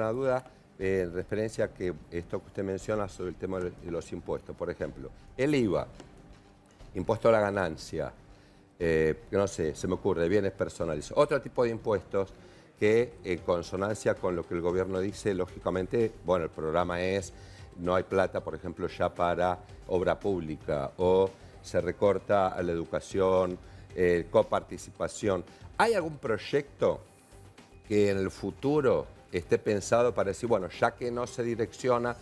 una duda en referencia a que esto que usted menciona sobre el tema de los impuestos. Por ejemplo, el IVA, impuesto a la ganancia, no sé, se me ocurre, bienes personales, otro tipo de impuestos que en consonancia con lo que el gobierno dice, lógicamente, bueno, el programa es, no hay plata, por ejemplo, ya para obra pública o se recorta a la educación, coparticipación. ¿Hay algún proyecto que en el futuro esté pensado para decir, bueno, ya que no se direcciona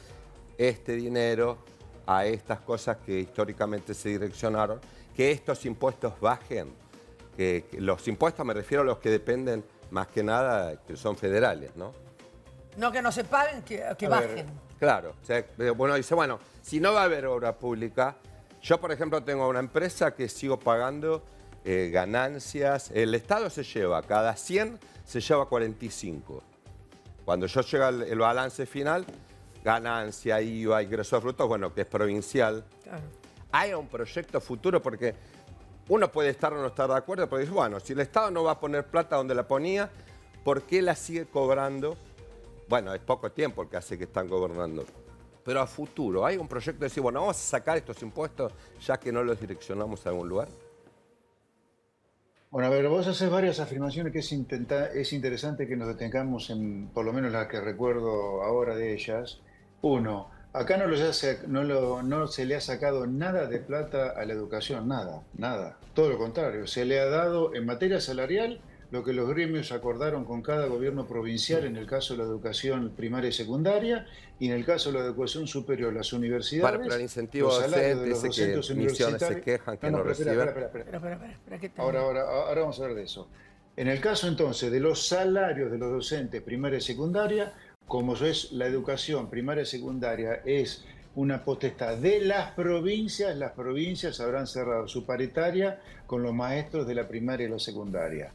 este dinero a estas cosas que históricamente se direccionaron, que estos impuestos bajen? Que los impuestos me refiero a los que dependen más que nada, que son federales, ¿no? No que no se paguen, que bajen. Claro, o sea, bueno, dice, bueno, si no va a haber obra pública, yo por ejemplo tengo una empresa que sigo pagando ganancias, el Estado se lleva, cada 100 se lleva 45. Cuando yo llega el balance final, ganancia, IVA, ingresos de frutos, bueno, que es provincial. Claro. Hay un proyecto futuro porque uno puede estar o no estar de acuerdo, pero dice, bueno, si el Estado no va a poner plata donde la ponía, ¿por qué la sigue cobrando? Bueno, es poco tiempo el que hace que están gobernando. Pero a futuro, ¿hay un proyecto de decir, bueno, vamos a sacar estos impuestos ya que no los direccionamos a algún lugar? Bueno, a ver, vos haces varias afirmaciones que es interesante que nos detengamos en, por lo menos las que recuerdo ahora de ellas. Uno, acá no se le ha sacado nada de plata a la educación, nada, nada. Todo lo contrario, se le ha dado en materia salarial lo que los gremios acordaron con cada gobierno provincial en el caso de la educación primaria y secundaria, y en el caso de la educación superior, las universidades, Para el incentivo los salarios docente, de los ese que docentes misiones se universitarios. quejan que no Pero reciben. Espera, ¿qué tal? Ahora vamos a hablar de eso. En el caso entonces de los salarios de los docentes primaria y secundaria, como es la educación primaria y secundaria es una potestad de las provincias habrán cerrado su paritaria con los maestros de la primaria y la secundaria.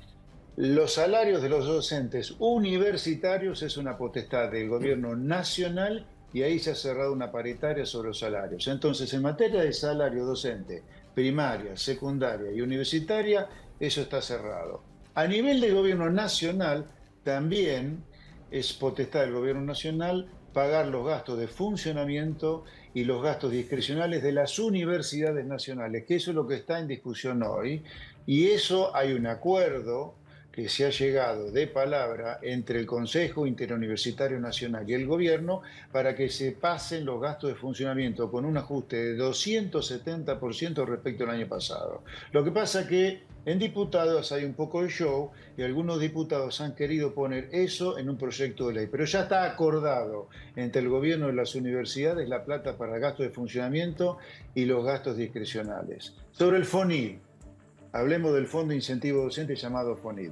Los salarios de los docentes universitarios es una potestad del gobierno nacional y ahí se ha cerrado una paritaria sobre los salarios. Entonces, en materia de salario docente, primaria, secundaria y universitaria, eso está cerrado. A nivel del gobierno nacional, también es potestad del gobierno nacional pagar los gastos de funcionamiento y los gastos discrecionales de las universidades nacionales, que eso es lo que está en discusión hoy, y eso hay un acuerdo que se ha llegado de palabra entre el Consejo Interuniversitario Nacional y el Gobierno para que se pasen los gastos de funcionamiento con un ajuste de 270% respecto al año pasado. Lo que pasa que en diputados hay un poco de show y algunos diputados han querido poner eso en un proyecto de ley, pero ya está acordado entre el gobierno y las universidades la plata para el gasto de funcionamiento y los gastos discrecionales. Sobre el FONID, hablemos del Fondo de Incentivo Docente llamado FONID.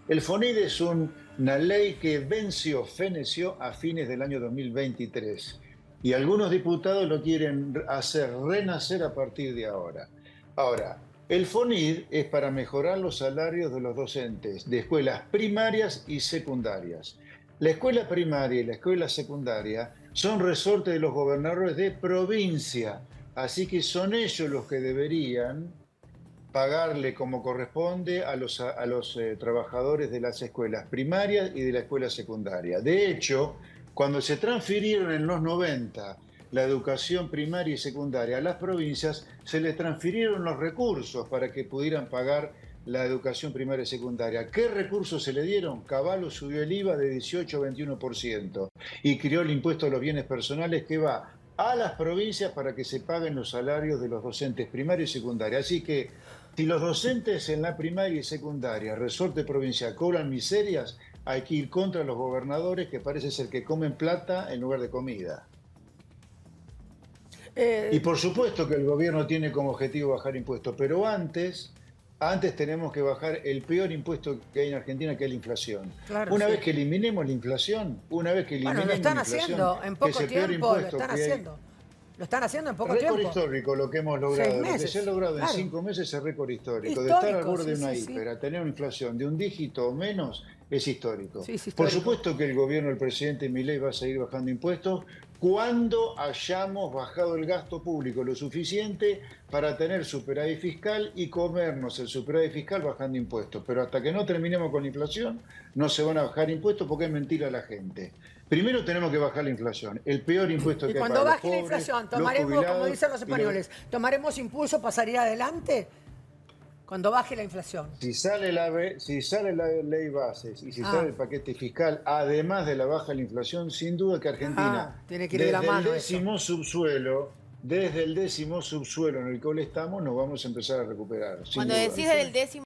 El FONID es una ley que feneció a fines del año 2023 y algunos diputados lo quieren hacer renacer a partir de ahora. Ahora, el FONID es para mejorar los salarios de los docentes de escuelas primarias y secundarias. La escuela primaria y la escuela secundaria son resorte de los gobernadores de provincia, así que son ellos los que deberían pagarle como corresponde a los trabajadores de las escuelas primarias y de la escuela secundaria. De hecho, cuando se transfirieron en los 90 la educación primaria y secundaria a las provincias, se les transfirieron los recursos para que pudieran pagar la educación primaria y secundaria. ¿Qué recursos se le dieron? Caballo subió el IVA de 18 a 21% y creó el impuesto a los bienes personales que va a las provincias para que se paguen los salarios de los docentes primarios y secundarios. Así que si los docentes en la primaria y secundaria, resorte provincial, cobran miserias, hay que ir contra los gobernadores que parece ser que comen plata en lugar de comida. Y por supuesto que el gobierno tiene como objetivo bajar impuestos, pero antes tenemos que bajar el peor impuesto que hay en Argentina, que es la inflación. Claro, Una sí. vez que eliminemos la inflación, Bueno, lo están haciendo en poco tiempo, lo están haciendo. Lo están haciendo en poco Récord tiempo. histórico lo que hemos logrado. 6 Lo que meses, se ha logrado claro. en 5 meses es récord histórico. De Histórico, estar al borde de una sí, sí, hiper a tener una inflación de un dígito o menos es histórico. Sí, es Por histórico. supuesto que el gobierno del presidente Milei va a seguir bajando impuestos cuando hayamos bajado el gasto público lo suficiente para tener superávit fiscal y comernos el superávit fiscal bajando impuestos. Pero hasta que no terminemos con la inflación, no se van a bajar impuestos porque es mentira a la gente. Primero tenemos que bajar la inflación, el peor impuesto que hay cuando para baje los la pobres, inflación, los tomaremos, como jubilados dicen los y españoles, tomaremos impulso para salir adelante cuando baje la inflación. Si sale la ley bases y si sale el paquete fiscal, además de la baja de la inflación, sin duda que Argentina, tiene que ir de la mano desde el décimo subsuelo en el que hoy estamos, nos vamos a empezar a recuperar. Cuando decís del décimo